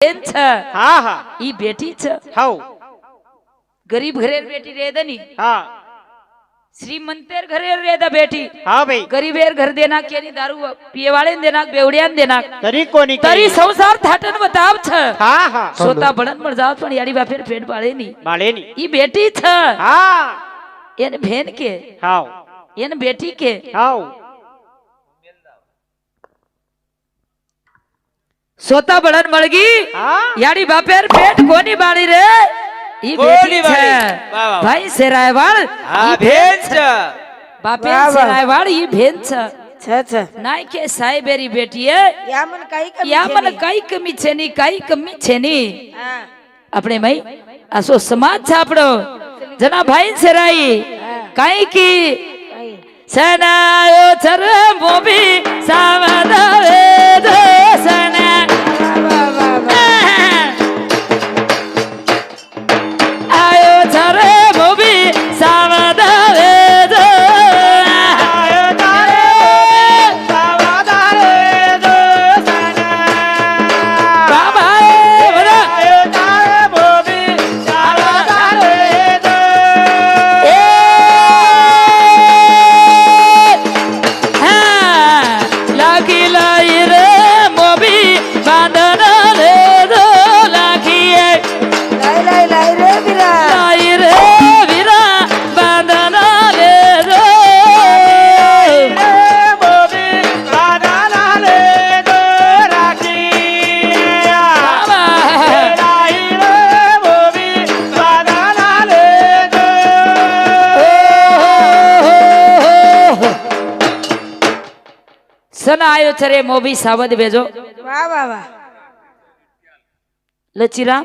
બેન છે હા હા ઈ બેટી છે હાઉ ગરીબ ઘરે બેટી રેદા ની હા श्रीमंतेर घरे रेदा बेटी हाँ भाई गरीबेर घर देना केनी दारू पिए वाले ने देना बेवड़िया ने देना तरी कोनी तरी संसार थाटन बताव छ हाँ हाँ सोता बड़न मर जाव पण याडी बापेर पेट पाळे नी बाले नी ई बेटी छ हाँ एन भेन के हाउ एन बेटी के हाउ सोता बड़न मळगी हाँ याडी बापेर पेट कोनी बाળી रे ई बेटी छ भाई सेरायवाळ हाँ भेन छ बापेर सेरायवाळ ई भेन छ छ नाय के साहेबेरी बेटी है यामन काही कमी છે ની काही कमी છે ની હા આપણે ભાઈ આસો સમાજ છે આપણો જના ભાઈ સરાઈ કાઈ કી સનાયો ચર મોબી સાવધાવે જો સના આયો ચર મોબી સાવધાવે જો સના આયો છે રે મોભી સાવધ બેજો વાહ વાહ વાહ લચીરામ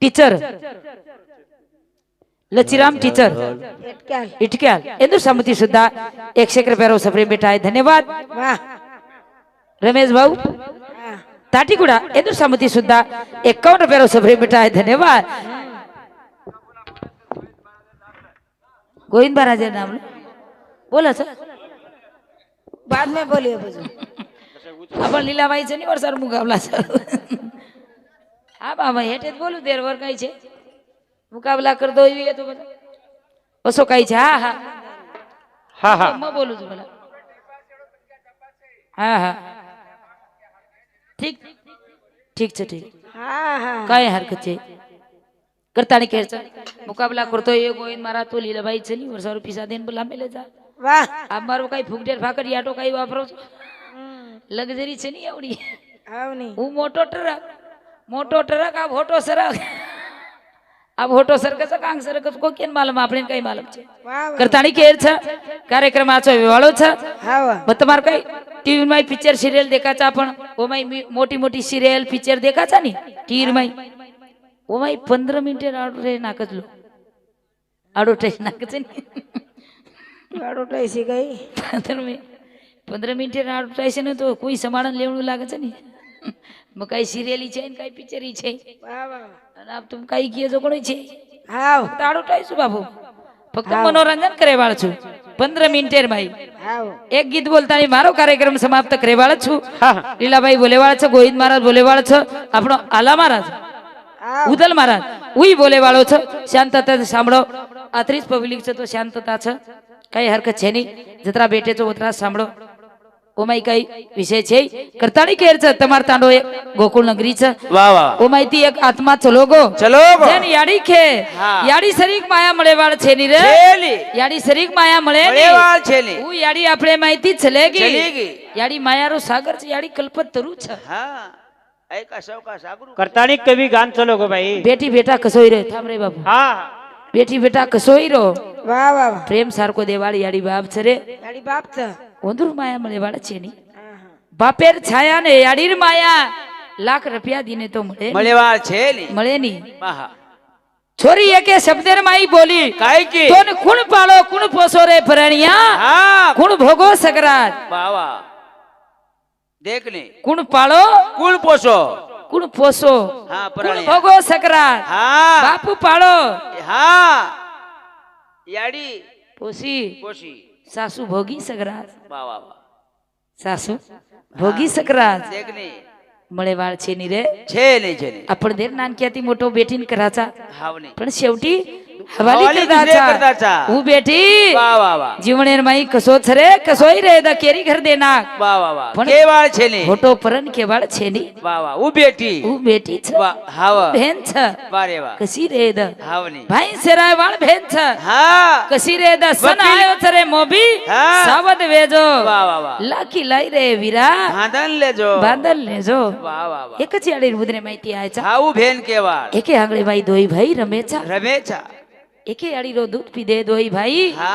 टीचर लचीराम टीचर एटक्याल इटक्याल इंदू समिति सुद्धा 100 रुपये सफरे बेटा है धन्यवाद वाह रमेश भाऊ हाँ ताटीकुड़ा इंदू समिति सुद्धा 51 रुपये सफरे बेटा है धन्यवाद गोविंद महाराज नाम बोला सर बाद में बोलिए बुझो अपन लीलाबाई છે ની વર્ષાર મુકાબલા છે હા બાબા હેઠે જ બોલું દેર વર કઈ છે મુકાબલા કર દો એવી તો બધા ઓસો કઈ છે હા હા हाँ हाँ मैं बोलू છું ભલા હા હા ઠીક ઠીક છે ઠીક हाँ हाँ કઈ હરકત છે કરતાની કેર છે મુકાબલા કરતો એ ગોવિંદ મારા તો લીલાબાઈ છે ની વર્ષાર પીસા દેન બોલા મેલે જા वाह આ મારો કઈ ફૂગડેર ફાકડ યાટો કઈ વાપરો છો લક્ઝરી છે ની આવડી आओ नहीं હું મોટો ટ્રક આ હોટો સરક આ હોટો સરકસ કાંગ સરકસ કો કેન માલમ આપણે કઈ માલમ છે वाह वाह કરતાણી કેર છે કાર્યક્રમ આચો વેવાળો છે हाँ वाह બ તમાર કઈ ટીવી માં પિક્ચર સિરિયલ દેખાચા પણ ઓમાં મોટી મોટી સિરિયલ પિક્ચર દેખાચા ની ટીવી માં ઓમાં 15 મિનિટે આડો રે નાકજલો આડો ટેસ નાકજે ની गाड़ो टैसी गई 15 મિનિટે આડો ટેસ ને તો કોઈ સમાણન લેવણું લાગે છે ની કઈ સિરિયલી છે ને કઈ પિક્ચરી છે वाह वाह અને આપ તું કઈ કીએ જો કોણી છે हाँ તાડો ટાઈશું બાબુ ફક્ત મનોરંજન કરેવાળ છું 15 મિનિટે ભાઈ हाँ એક ગીત બોલતા મારો કાર્યક્રમ સમાપ્ત કરેવાળ છું हाँ લીલાભાઈ બોલેવાળ છે ગોવિંદ મહારાજ બોલેવાળ છે આપણો આલા મહારાજ हाँ ઉદલ મહારાજ ઉઈ બોલેવાળો છે શાંતતા સાંભળો 30 પબ્લિક છે તો શાંતતા છે કઈ હરકત છે નહીં જતરા બેઠે છો ઉતરા સાંભળો ઓમાઈ કઈ વિષય છે કરતાણી કેર છે તમાર તાંડો એક ગોકુળ નગરી છે वाह वाह ઓમાઈ થી એક આત્મા ચલો ગો चलो જેન યાડી ખે હા. યાડી શરીક માયા મળેવાળ છે ની રે छेली યાડી શરીક માયા મળે ની મળેવાળ છેલી હું યાડી આપણે માહિતી ચલેગી ચલેગી. યાડી માયારો સાગર છે યાડી કલ્પતરુ છે हाँ एक अशोक का सागरू करतानी कभी गान चलो गो भाई બેટી બેટા કસોઈ રે થામ રે બાપુ हाँ બેટી બેટા કસોઈ રો वाह वाह वाह પ્રેમ સારકો દેવાળી યાડી બાપ છે રે गाड़ी बाप था ઓંધુર માયા મળેવાળ છે ની हाँ हाँ બાપેર છાયા ને યાડીર માયા લાખ રૂપિયા દીને તો મળે મળેવાળ છેલી મળે ની वाह छोरी एके शब्देर माई बोली काय की तोन कुण पालो कुण पोसो रे भरणिया हाँ कुण भोगो सकरात वाह वाह देख ले कुण पालो कुल पोसो कुण पोसो हाँ कुण परण्या भोगो सकरात हाँ बापू पालो हाँ याडी पोसी पोशी सासू भोगी सकरात वाह वाह वाह सासू भोगी सकरात देख ले મળે વાળ છે ની રે છે નહીં आपण देर नानक्याती मोठो बेटीन कराचा हाव नाही पण शेवटी हवाली हवाली दुसरे करदाचा करदाचा. ऊ बेटी वा वा वा जीवनेर माई कसोच रे कसोई रे दा केरी घर देना वा वा वा पण- केवाळ છે ને मोठो परन केवाळ छेनी वा वा ऊ बेटी ऊ बेटी छ वा हाव भेन छ वा रे वा कशी रे द हाव नाही भाई सेराय वाळ भेन छ हा कशी रे द सन वकील- आयो छ रे मोबी हा. सावध वेजो वा वा वा लाकी लाई रे वीरा भांडण लेजो बांधल लेजो वा वा वा एकच याडी रुद्रे माहिती आयचा हा ऊ भेन केवाळ एके आंगळे बाई दोई भाई रमेचा रमेचा एके आडी रो दूध पी दे दोई भाई हा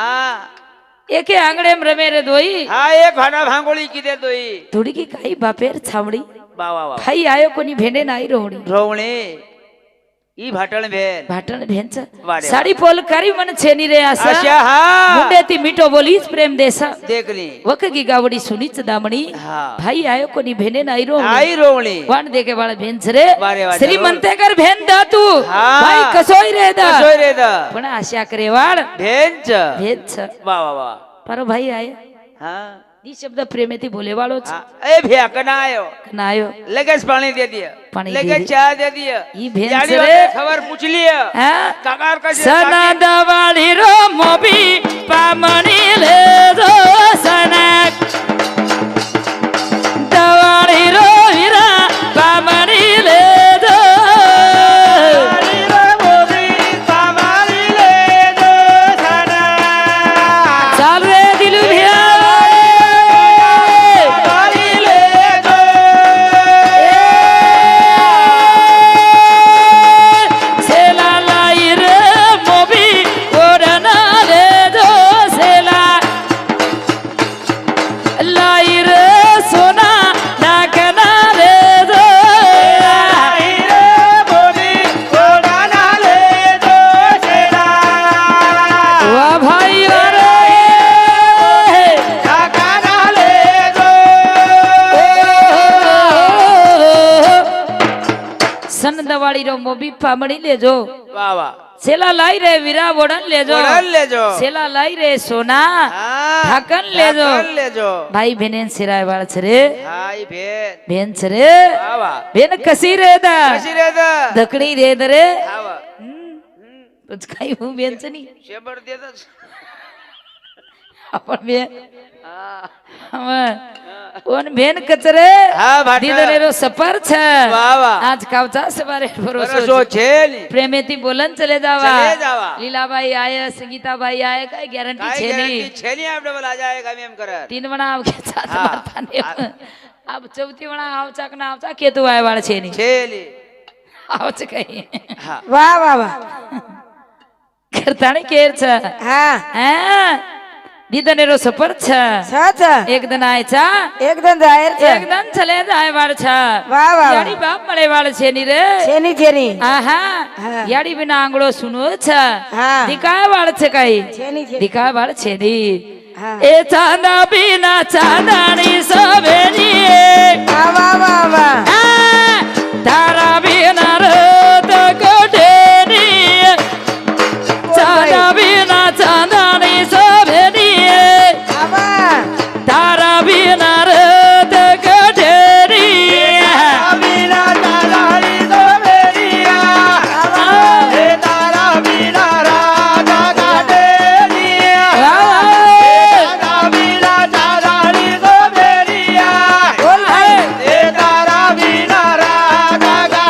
एके आंगळे रमे रे दोई हा एक भांडा भांगोळी किती दोई थोडी की काही बापेर छावडी वा वा वा भाई आयो कोणी भेंडे नाही रोवडी रोवणे ई भाटण भेन भाटण भेंच वारे साडी पोलकारी मन छेनी रे अशा असा हा मुंडे ती मिठो बोलीच प्रेम देसा देखली वकगी गावडी सुनीच दामणी हा भाई आयो कोणी भेंडे नाही रोवडी आई रोवणी वाण देके बाळ भेंच रे वारे वा श्रीमंते कर भेन दा तू हा. भाई कसोई रे दा कसोय रे द पण आशा करे वाळ भेंच भेंच वा वा वा पर भाई आय हा दी शब्द प्रेमेती बोले वाळो छ हा. ए भ्या कना आयो नायो लगेच पाणी दे दिया पाणी दे लगेच दिया. चहा दे दिया ई भेंच याडी रे. वाले खबर पूछली हा काकार कसे सना दवाळी रो मोबी पामणी ले जो सना दवाळी रो वीरा पामणी ले जो चाल रे दिलू भिया सेला लाई रे मोबी ओढना ले जो सेला लाई रे सोना नाकना ले जो वा भाई अरे सन दवाड़ी रो मोबी पामणी लेजो वाह वाह सेला लाई रे वीरा वोडन लेजो वडन लेजो सेला लाई रे सोना हाँ, ढाकन लेजो ढाकन लेजो भाई बहनेन सिराय वाळ छरे हाय भेन बेन छरे वाह वाह बेन कसी रे दा कशी रे द दकडी रे दरे हा वा तुझ काही हूं बेनच नाही शेबर देतच आपण बेन हा ओन बेन कचरे हा भाटा दिदरे रो सपर छ वाह वाह आज कावचा सवारे बरसो भरोसो छेली प्रेमेती बोलन चले जावा चले जावा. लीलाबाई आय संगीताबाई आय काय गॅरंटी काय छे गॅरंटी नाही छेनी आपडे बोला जाय का एम करत तीन म्हणा आवघ्याचा हा. मारताने अब चौथी म्हणा आवचाक ना आवचा केतू आय वाळ छे नाही छेली आवच काही हा वा वा वा करताने केर छ हा हा दिदने रो सपर छ छच एक दिन आयचा एकदम जाहीर છે एकदम चले जाय वाळ छ वा वा याडी बाप મળે વાળ છે ની રે છેની છેની આહા હા. याडी बिना आंगळो सुनो छ હા दिकाय वाळ छ काही છેની છે दिकाय वाळ છે ની હા ए चांदा बिना चांदाणी सवेनी વા વા વા વા तारा बिना रत कोठेनी चांदा बिना चांदाणी सवेनी આવા तारा बिना रत कोठेनी बिना ताराळी तो मेरिया हे तारा बिना राजा गाडेरिया तारा बिना ताराळी तो मेरिया બોલ ભાઈ हे तारा बिना राजा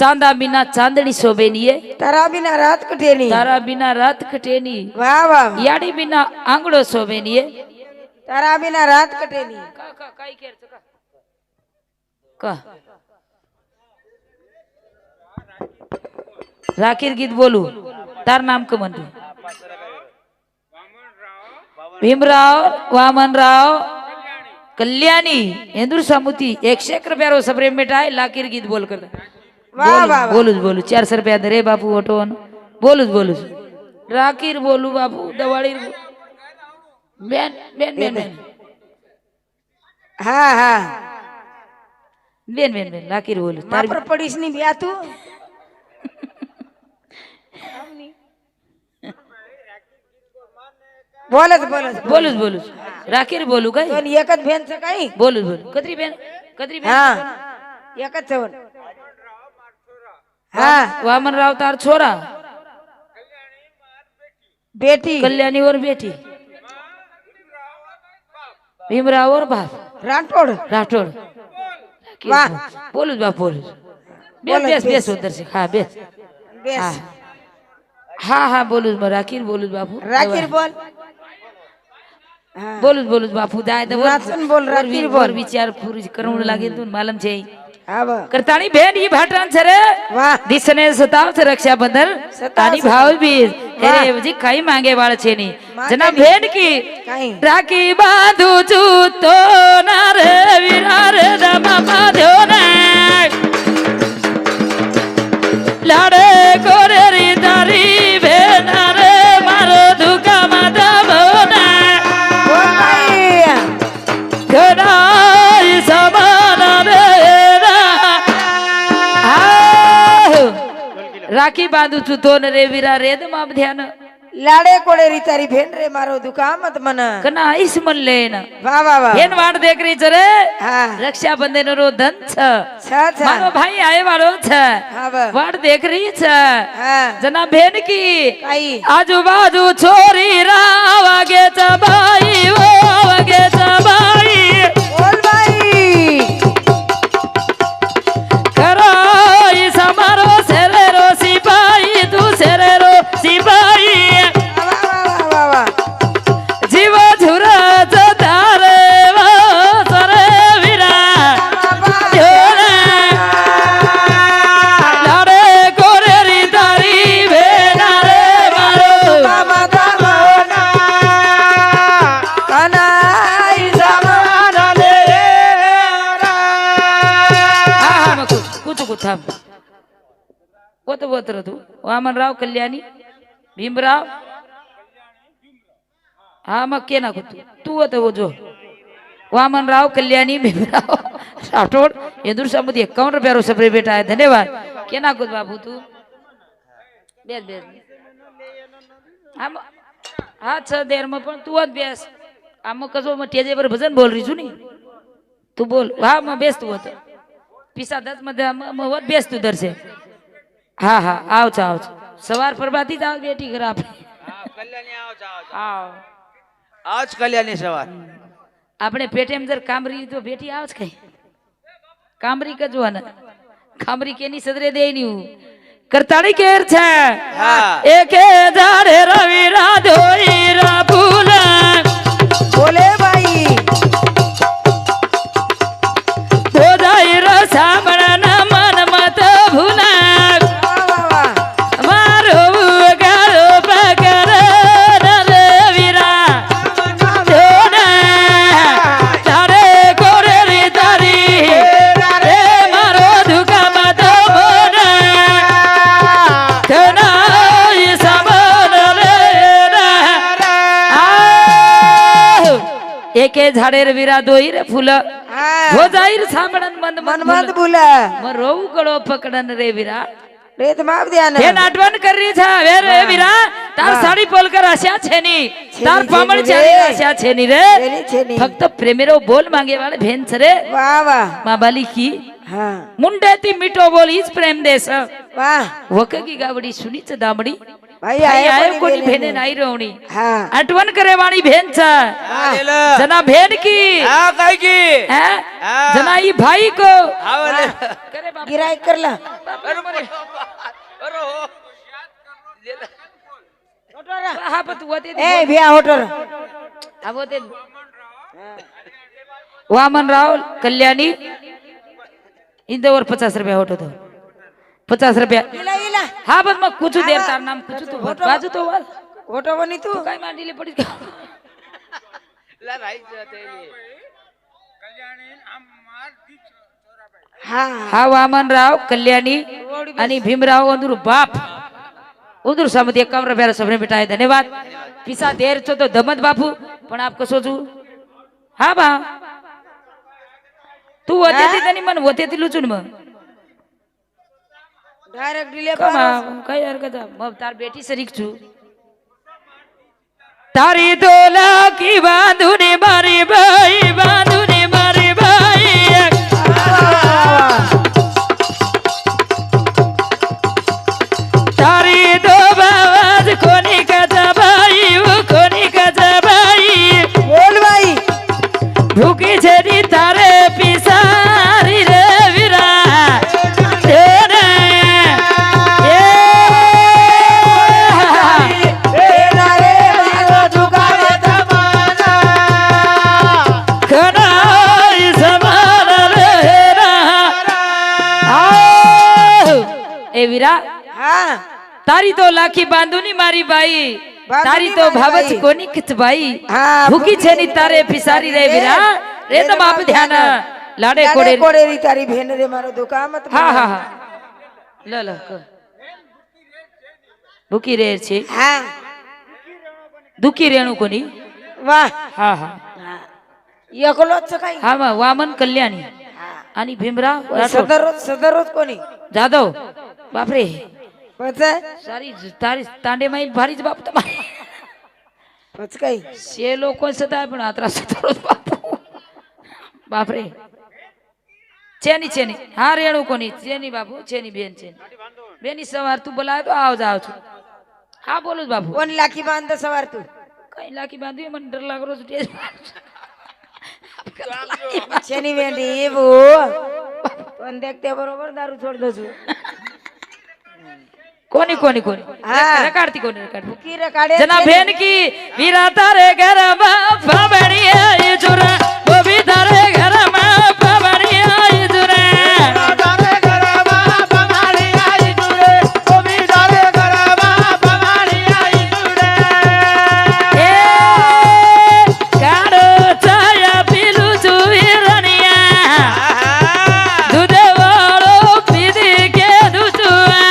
ચાંદા બિના ચાંદણી શોભેની તારા બિના રાત કટેની તારા બિના રાત ખટેની વાહ વાહ યાડી બિના આંગળો શોભેની તારા બિના રાત કટેની રાખીર ગીત બોલું તાર નામ કમન ભીમરાવ વામનરાવ કલ્યાણી इंदुर सामुती 101 रुपया सप्रेम बेटा है लाकीर गीत बोल कर वाह वाह बोलू 400 रुपया दे रे बापू ऑटो बोलू राकीर बोलू बापू दवाड़ी बेन बेन बेन बेन હા હા बेन बेन बेन लाकीर बोलू માપર પડીશ ની બ્યા તું बोलू राकीर बोलू काय તો એક જ બેન છે કઈ बोलू कतरी बेन હા એક જ છે હા वामनराव तार छोरा બેટી कल्याणी और बेटी भीमराव और बाप રાઠોડ राठौड़ वाह। बोलू बाप बोलू बोलो, बेस बेस। बेस उधर से हाँ बेस બેસ हाँ हाँ बोलू राकीर बोलू बापू રાખીર બોલ હા बोलू बापू दाय नाचन बोल, राकीर बोल। विचार पूरी करून लागे तू मालम छे હા વાહ करताणी बहन ही भाटान छे रे વાહ दिसने सताव छे रक्षाबंधन सताव तानी छे। भाव बीर वाह। अरे जी कई मांगे वाल छे नी मांगे जना नी। बहन की કઈ राखी बांधू छू तो ना रे वीरा रे दमा बांध्यो ना लाडे कोरे री तारी बहन रे मारो दुका माता भवना બોલ ભાઈ ઘડાઈ સમાન રે राखी बांधू छू तो रे वीरा रेद माप ध्यान લાડે કોડે રી તારી ભેન રે મારો દુકામત મન कना आईस मन लेन વાહ વાહ વાહ भेन वाट देख रही छे रे હા रक्षाबंधन रो धन छ છા છા मारो भाई आए वालो छ હા વાહ वाट देख रही छ હા जना भेन की કઈ आजू बाजू छोरी रावागे चबाई वो वागे चबाई બોલ ભાઈ कराई समारो सेरेरो सिपाही तू सेरेरो सिपाही વાહ વાહ વાહ વાહ जीव झुरा तारे वो सरे वीरा झोरा लाडे कोरे री तारी भेना रे मारो મામા તામોના કનાઈ સમાન લે हाँ हाँ मैं कुछ थाम वो तो तू वामनराव कल्याणी भीमराव हाँ मैं के ना कुछ तू वो तो वो जो वामनराव कल्याणी भीमराव राठौड़ इंदुर सामुदी 51 रुपया सप्रे बेटा है धन्यवाद के ना कुछ बाबू तू बेस बेस हम हाँ 6 देर में पण तू आज बेस आम कसो मैं टेजे पर भजन बोल रही छू नी तू बोल हाँ मैं बेस तू होता पिसा 10 मध्ये मग बेस तू दर से हाँ हाँ आओ सवार प्रभाती जाओ बेटी घर आप કલ્યાણી આવો જાઓ आओ આજ કલ્યાણી સવાર આપણે પેટેમ જર કામરી તો બેટી આવજ કઈ કામરી કજવા ને કામરી કેની સદરે દે ની કરતાળી કેર છે હા એકે ઝાડે રવિ રાધોઈ રા ફૂલા બોલે ભાઈ ધોધાઈ ર સાંભળના મન મત ભૂલા વાહ વાહ વાહ મારો ગાળો પકડ રે વીરા જોના તારે કોરે રી તારી રે મારો દુકામાં તો બોના ધનાઈ સાબન રે एके झाडेर वीरा दोई रे फुल હા हो जाईर सामणन मन मन મનમંદ બોલા म रोव गळो पकडन रे वीरा રેત માપ ધ્યાન हे नाटवण करी छा वे रे वीरा तार साडी पोलकर आशा छेनी तार पामण चाली आशा छेनी रे છેની છેની फक्त प्रेमेरो बोल मागे वाले भेन छरे વાહ વાહ माँ बाली की હા मुंडेती मिठो बोल हीच प्रेम देस વાह वकगी गावडी सुनीच दामडी भाई भाई आहे आहे कोणी भेणे भेने नाही रवणी हा आठवण करे वाणी भेन छ हा, दिलं. जना भेन की हा, काय की हैं? हा. जना ही भाई को हा, वाले. करे बाप गिराईक करला अरे अरे हो दिलं. हा पण तू होते ए भिया होटर हा होते वामनराव कल्याणी इंदवर 50 रुपया होत होतो 50 रुपया इला इला हा बस मग कुछ देर तार नाम कुछ तू बाजू तो वाल होटो बनी तू काय मांडीले पडी ला राहायचं ते. हा हा वामनराव कल्याणी आणि भीमराव अंदूर बाप उधर समझ 51 रुपया सबने बिठाए धन्यवाद पिसा देर छो तो दमत बापू पण आप कसो छू हा बा तू होते ती तनी मन होते ती लुचून मग डायरेक्ट डिले कमा काय हरकत आहे? मग तार बेटी सरीक छू तारी दोला की बांधुने मारी बाई बांधुने मारी बाई तारी दो बाज कोणी का बाई वो कोणी का बाई बोल बाई भूकी छेदी तारे पिसारी रे विरा देने तेरा रे मारो दुकान तमाना खनाई समान रहेरा आओ ए विरा हा तारी तो लाखी बांधुनी मारी बाई तारी तो मारी भावच बाई. कोणी किच बाई हा, भूकी भूकी छेनी तारे पिसारी रे विरा रे तो बाप ध्यान लाडे कोडे कोडेरी तारी भेन रे मारो दुकान मत हा हा हा ल ल क भूकी रे छे हा दुखी रेणू कोणी वाह हा हा एकलोच काही हा मग वामन कल्याणी आणि भीमराव राठोड सदरोज कोणी जाधव बापरे पच सारी तारी तांडे माई भारीच बाप तुम्हाला पच काही शे लोक सदा पण आता सदरोज बापू बापरे चेनी चेनी हा रेणू कोणी चेनी बापू चेनी बेन चेनी बेनी सवार तू बोला तो आव जाव छू हा बोलूच बापू कोण लाखी बांध सवार तू काही लाकी बांधू मन डर लाग रोज टेस शनी भेंडी बो पण देखते बरोबर दारू सोड दो कोणी कोणी कोणी हा. रकाडती कोणी रकाडती की रे काढे जना भेन की वीरा तारे घर में पावनी आई जुरा वो भी तारे घर में पावनी आई जुरा ए काढो छाया पिलू चुवीरनिया दूध वाळो पीदी के दुचुआ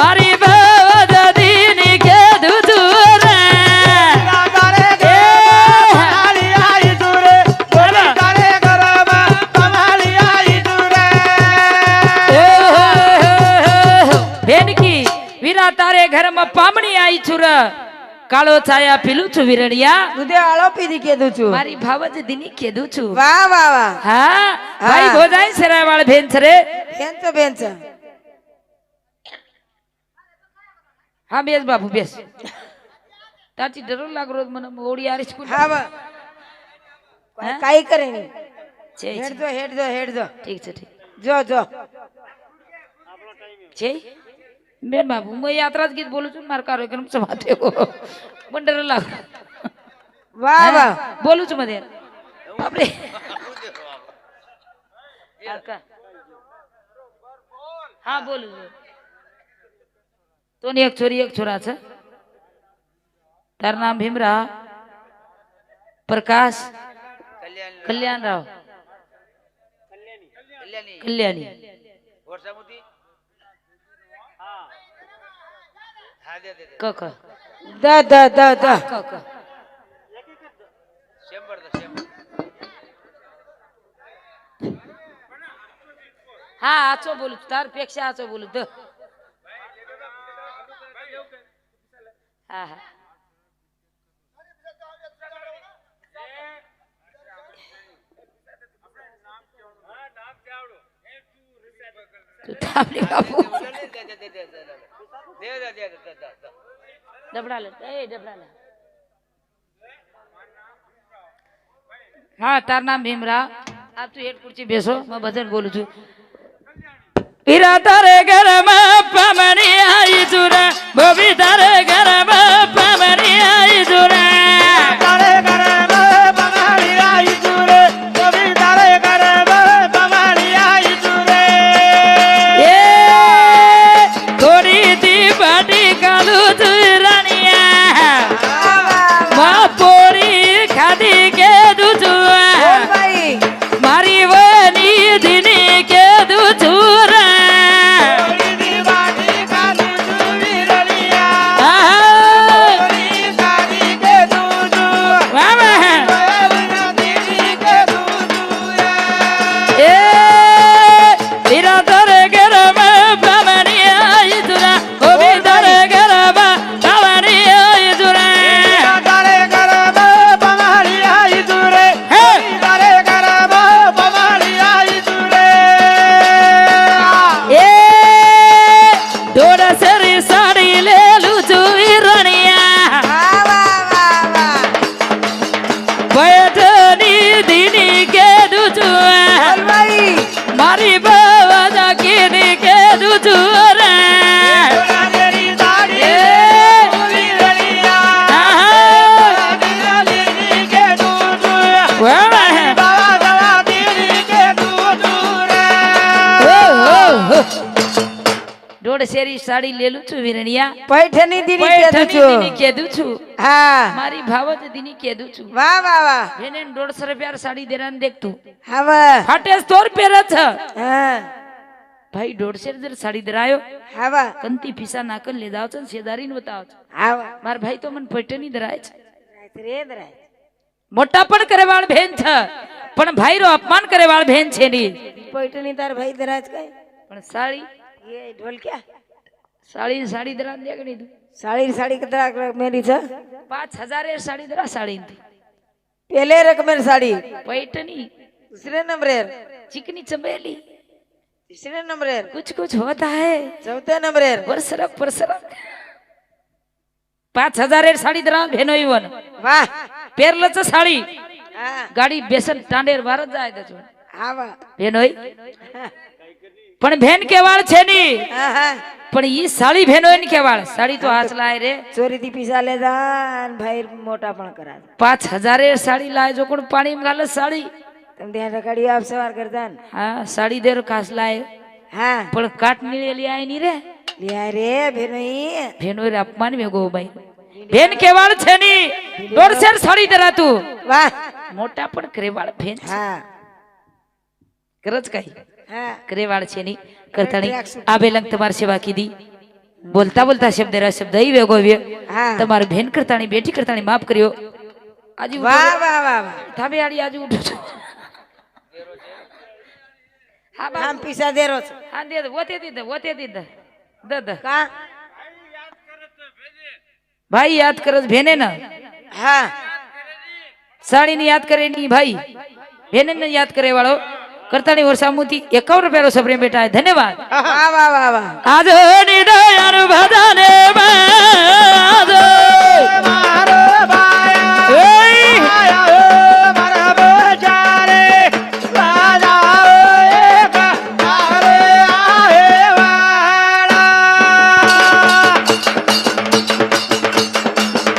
मारी बावद दीनी के दुचुरा भेन की वीरा तारे घर में पामणी आई छुर काळो छाया पिलू छु विरडिया तुझे आळो पीधी केदू छू मारी भावज दिनी केदू छु वाह वाह वाह हा भाई भोजाई सेरावाळ भेन छरे बेंच बेंच हा बेस बापू बेस ताची डरो लाग रोज मन ओडी आरीच कुल हा बा हा? काही करे नाही छे हेड जो ठीक છે ठीक जो जो છે બેન બાપુ હું યાત્રા જ ગીત બોલું છું મારા કાર્યક્રમ સમાતે મને ડર લાગ वाह वाह બોલું છું મને બાપરે હા બોલું છું તો એક છોરી એક છોરા છે તારું નામ ભીમરા પ્રકાશ કલ્યાણરાવ કલ્યાણી वर्षामुती हा दे दे दे. ક ક द द द द ક ક शंभर दा शंभर હા આચો બોલું છું તાર પેક્ષા આચો બોલું દ હા હા તું થાંભલી બાપુ ડબડા લે એ ડબડા લે હા તાર નામ ભીમરા આપ તું એક ખુરચી બેસો હું ભજન બોલું છું હીરા તારે ઘરમાં પામણી આઈ જુરા બોબી તારે ઘરમાં પામણી આઈ જુરા તારે ઘરમાં પમાડી આઈ તુરે કભી તારે ઘરમાં પમાડી આઈ તુરે એ થોડી દી બાટી કાલુ રાણીયા મા પોરી ખાધી કે દુજુઆ ભાઈ મારી વની દીની કે દુજુરા ઓલી દી વાડી કાલી જુવી રળિયા આહા ઓલી કાલી કે દૂધુ વાહ વાહ ઓલી દીદી કે દૂધુ એ હીરા તારે ઘરમાં પામણી આઈ જુરા બોબી તારે ઘરમાં પામણી આઈ જુરા તારે ઘરમાં પમાડી આઈ તુરે હે તારે ઘરમાં પમાડી આઈ તુરે એ દોડસરી સાડી લેલું છું રણિયા વાહ વાહ વાહ વાહ વૈઠની દીની કેદું છું બોલ ભાઈ મારી બાવા કીની કેદું છું રે તારી દાડી એ જુવી રળિયા આહા દીદી કે દૂધુ વાહ વાહ. બાવા બાવા દીદી કે દૂધુ રે ઓહો. દોડસેરી સાડી લેલું છું વિરણિયા પૈઠની દીની કહેતું વૈઠની છું દીની કેદું છું હા મારી ભાવત દીની કેદું છું વાહ વાહ વાહ એને 150 રૂપિયા સાડી દેરાન દેખતું હવે ફાટે સ્તોર પહેરે છે હા ભાઈ 150 જર સાડી દરાયો હવે કંતી પીસા નાકલ લે જાવ છે શેદારીને બતાવ છે હવે માર ભાઈ તો મને પૈટની દરાય છે રે દરાય મોટા પણ કરેવાળ બેન છે પણ ભાઈ રો અપમાન કરેવાળ બેન છે ની પૈઠની તાર ભાઈ દરાજ કઈ પણ સાડી એ ઢોલ ક્યાં સાડી દરા દે ગણી તું સાડી સાડી कितना मेरी છે 5000 એ સાડી દરા સાડી થી पहले रकमेर साड़ी पैठनी दूसरे नंबरेर चिकनी चमेली तीसरे नंबरेर कुछ होता है चौथे नंबरेर परसरक 5000 એ સાડી દરા ભેનો ઈવન वाह પેરલચ સાડી હા ગાડી બેસન ટાંડેર વાર જ જાય તો હા વાહ ભેનોઈ પણ ભેન કેવાળ છે ની હા હા પણ ઈ સાડી ભેનોઈ ની કેવાળ સાડી તો હાથ લાય રે ચોરી થી પીસા ले जान भाई मोटा पण करा 5000 એ સાડી લાય જો કોણ પાણી માં ગાલે સાડી तुम ध्यान रखड़ी आप सवार कर जान હા સાડી દેર કાસ લાય हाँ પણ કાટ નીળેલી આય ની રે लिया रे भेनई ભેનોઈ રે અપમાન મે ગો ભાઈ ભેન કેવાળ છે ની દોડસેર સાડી દરાતું वाह મોટા પણ કરેવાળ ભેન છે हाँ કરજ કઈ हाँ કરેવાળ છે ની કરતાણી આ બેલંગ તમારી સેવા કીધી બોલતા બોલતા શબ્દ રા શબ્દ ઈ વેગો વે हाँ તમારી બેન કરતાણી બેટી કરતાણી માફ કર્યો આજે वाह वाह वाह वाह થાબે આડી આજે ઉઠો છો હા બા हम पीसा दे रो હા દે ઓતે દીધ દદ का ભાઈ યાદ કરજ ભેને ના हाँ સાડી ની યાદ કરે ની ભાઈ ભેને ને યાદ કરે વાળો કરતાણી વર્ષામુથી 51 રૂપિયા સબરે બેટા ધન્યવાદ वाह वाह वाह वाह આજ નિડયાર બધાને બાદ મારો બાયા એય આયા મારા બજારે રાજા એક તારે આહે વાળા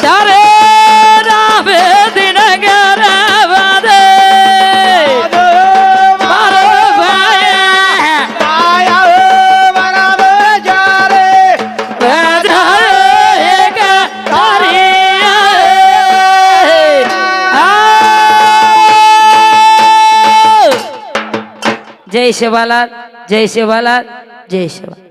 તારે રાવે દિન ગરવાદે મારો ભાઈ આયા મારા બજારે જય શિવાલાલ જય શિવાલાલ જય શિવા